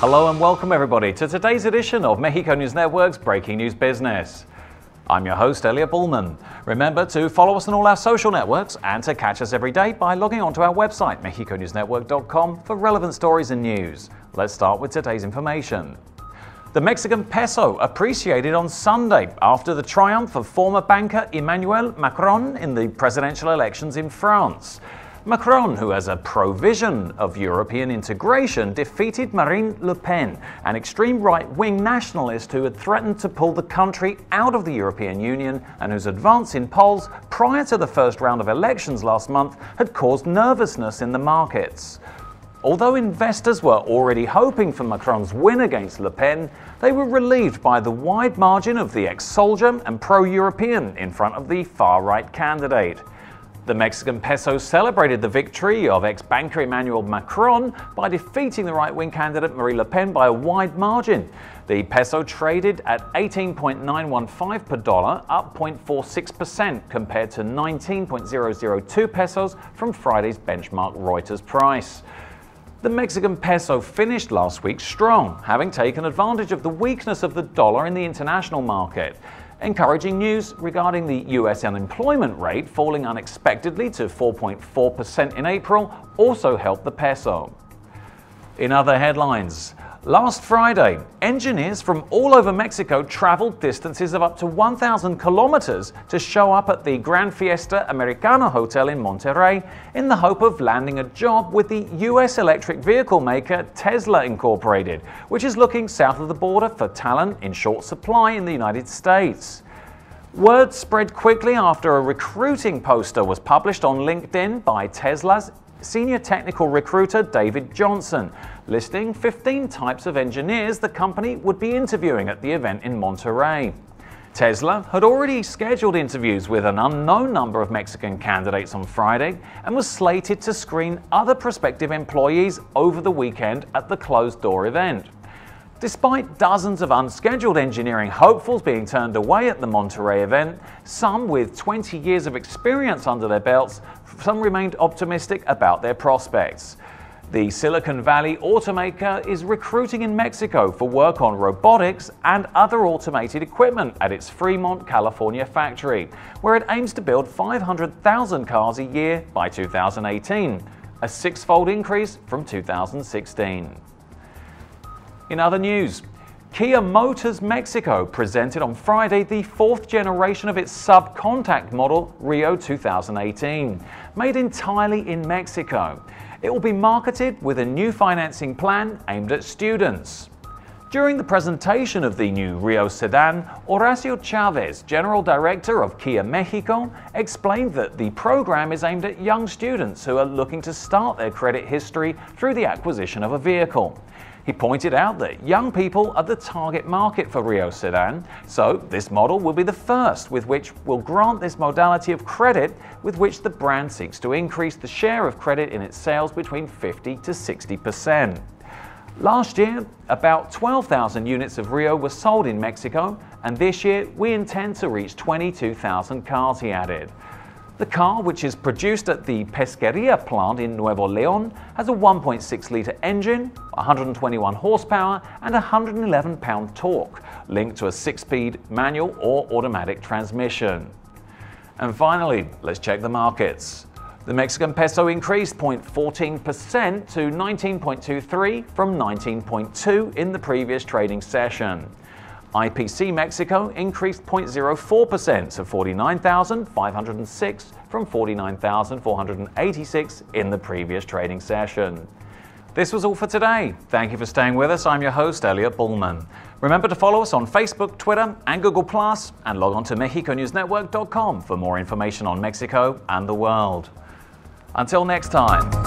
Hello and welcome everybody to today's edition of Mexico News Network's Breaking News Business. I'm your host, Elliot Bullman. Remember to follow us on all our social networks and to catch us every day by logging onto our website, mexiconewsnetwork.com, for relevant stories and news. Let's start with today's information. The Mexican peso appreciated on Sunday after the triumph of former banker Emmanuel Macron in the presidential elections in France. Macron, who has a pro-vision of European integration, defeated Marine Le Pen, an extreme right-wing nationalist who had threatened to pull the country out of the European Union and whose advance in polls prior to the first round of elections last month had caused nervousness in the markets. Although investors were already hoping for Macron's win against Le Pen, they were relieved by the wide margin of the ex-soldier and pro-European in front of the far-right candidate. The Mexican peso celebrated the victory of ex-banker Emmanuel Macron by defeating the right-wing candidate Marine Le Pen by a wide margin. The peso traded at 18.915 per dollar, up 0.46% compared to 19.002 pesos from Friday's benchmark Reuters price. The Mexican peso finished last week strong, having taken advantage of the weakness of the dollar in the international market. Encouraging news regarding the US unemployment rate falling unexpectedly to 4.4% in April also helped the peso. In other headlines, last Friday, engineers from all over Mexico traveled distances of up to 1,000 kilometers to show up at the Gran Fiesta Americana Hotel in Monterrey in the hope of landing a job with the US electric vehicle maker Tesla Incorporated, which is looking south of the border for talent in short supply in the United States. Word spread quickly after a recruiting poster was published on LinkedIn by Tesla's senior technical recruiter David Johnson, listing 15 types of engineers the company would be interviewing at the event in Monterrey. Tesla had already scheduled interviews with an unknown number of Mexican candidates on Friday and was slated to screen other prospective employees over the weekend at the closed-door event. Despite dozens of unscheduled engineering hopefuls being turned away at the Monterrey event, some with 20 years of experience under their belts, some remained optimistic about their prospects. The Silicon Valley automaker is recruiting in Mexico for work on robotics and other automated equipment at its Fremont, California factory, where it aims to build 500,000 cars a year by 2018, a six-fold increase from 2016. In other news, Kia Motors Mexico presented on Friday the fourth generation of its subcontact model Rio 2018, made entirely in Mexico. It will be marketed with a new financing plan aimed at students. During the presentation of the new Rio sedan, Horacio Chavez, General Director of Kia Mexico, explained that the program is aimed at young students who are looking to start their credit history through the acquisition of a vehicle. He pointed out that young people are the target market for Rio sedan, so this model will be the first with which will grant this modality of credit with which the brand seeks to increase the share of credit in its sales between 50 to 60%. Last year, about 12,000 units of Rio were sold in Mexico, and this year we intend to reach 22,000 cars, he added. The car, which is produced at the Pesqueria plant in Nuevo Leon, has a 1.6-litre engine, 121 horsepower and 111 pound torque, linked to a 6-speed manual or automatic transmission. And finally, let's check the markets. The Mexican peso increased 0.14% to 19.23 from 19.2 in the previous trading session. IPC Mexico increased 0.04% to 49,506 from 49,486 in the previous trading session. This was all for today. Thank you for staying with us. I'm your host, Elliot Bullman. Remember to follow us on Facebook, Twitter, and Google+, and log on to mexiconewsnetwork.com for more information on Mexico and the world. Until next time.